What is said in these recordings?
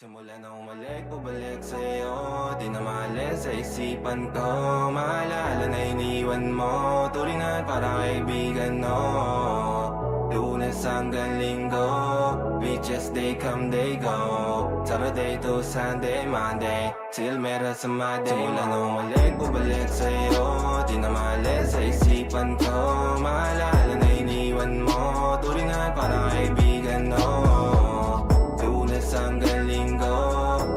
Simula na umalik, bubalik sa'yo. Di na maalis sa isipan ko. Maalala na iniwan mo. Turingan parang kaibigan, no. Lunes hanggang Linggo, beaches they come, they go. Saturday to Sunday, Monday, till meron sa Monday. Simula na umalik, bubalik sa'yo. Di na maalis sa isipan ko. Maalala na iniwan mo. Turingan parang kaibigan, no. Lunes hanggang Linggo,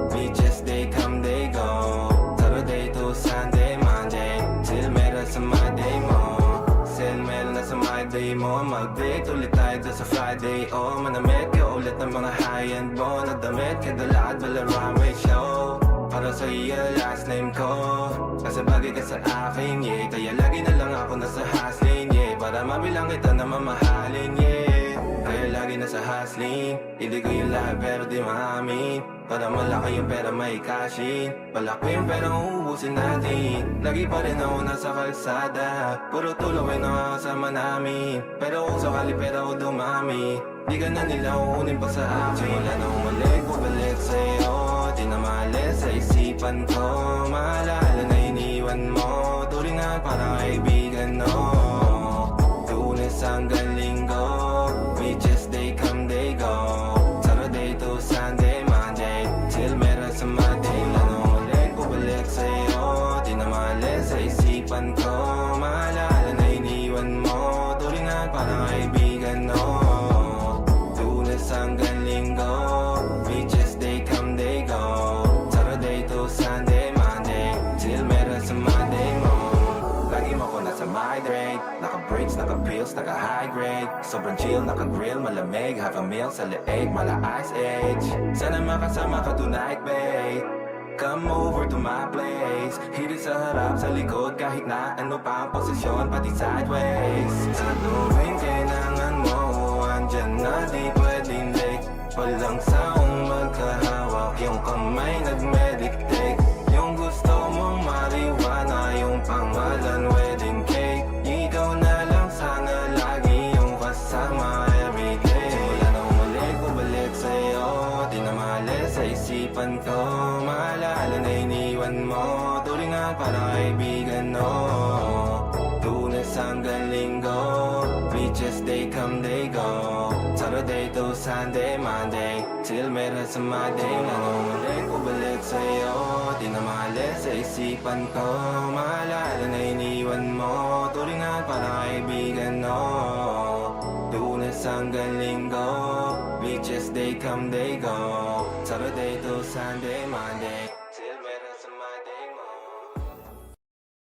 beaches they come, they go. Saturday to Sunday, Monday, till meron sa Monday mo. Sale meron na sa Monday mo. Mag-date ulit tayo doon sa Friday. Oh, manamit ka ulit ng mga high-end mo. Nadamit ka dala at Balarame show. Para sa iyo last name ko, kasi bagay ka sa akin, yeah. Kaya lagi na lang ako nasa hustling, yeah. Para mabilang kita na mamahalin, yeah. Kaya lagi nasa hustling, hindi ko yung lahat pero di maamin. Para malaki yung pera may cashin, palaki yung pera uubusin natin. Lagi pa rin ako nasa kalsada, puro tulawin ang kasama namin. Pero kung sakali pera ko dumami, di ka na nila uunin pa sa akin. Simula na umalik, bubalik sa'yo. Di na maalis sa isipan ko. Maalala na iniwan mo. Turingan parang kaibigan, no. Lunes hanggang Linggo, beaches they come, they go. Saturday to Sunday, Monday, till meron sa Monday. Lalo ulit, bubalik sa'yo. Di na maalis sa isipan ko. Maalala na iniwan mo. Turingan parang kaibigan, no. Lunes hanggang Linggo, beaches they come, they go. Saturday to Sunday, Monday, till meron sa Monday mo. Lagi mo ko nasa migrate, naka-breaks, naka-pills, naka-high grade. Sobrang chill, naka-grill, malamig, have a meal sa leeg, mala ice age. Sana makasama ka tonight, babe. Come over to my place. Hirit sa harap, sa likod, kahit na ano pa ang posisyon, pati sideways. Sa tuwing kailangan mo, andyan na di pwedeng late. Walang saong magkahawak, yung kamay nag-meditate. Yung gusto mong mariwana, yung pangalan wedding cake. Ikaw na lang sana lagi yung kasama everyday. Simula na umalik, bubalik sa'yo. Di na maalis sa isipan ko. Maalala na iniwan mo. Turingan parang kaibigan, no. Lunes hanggang Linggo, beaches they come, they go. Saturday to Sunday, Monday, till meron sa Monday. Nanumalik, bubalik sa'yo. Di na maalis sa isipan ko. Maalala na iniwan mo. Turingan parang kaibigan, no. Lunes hanggang Linggo, beaches they come, they go. Saturday to Sunday, Monday, till meron sa Monday mo.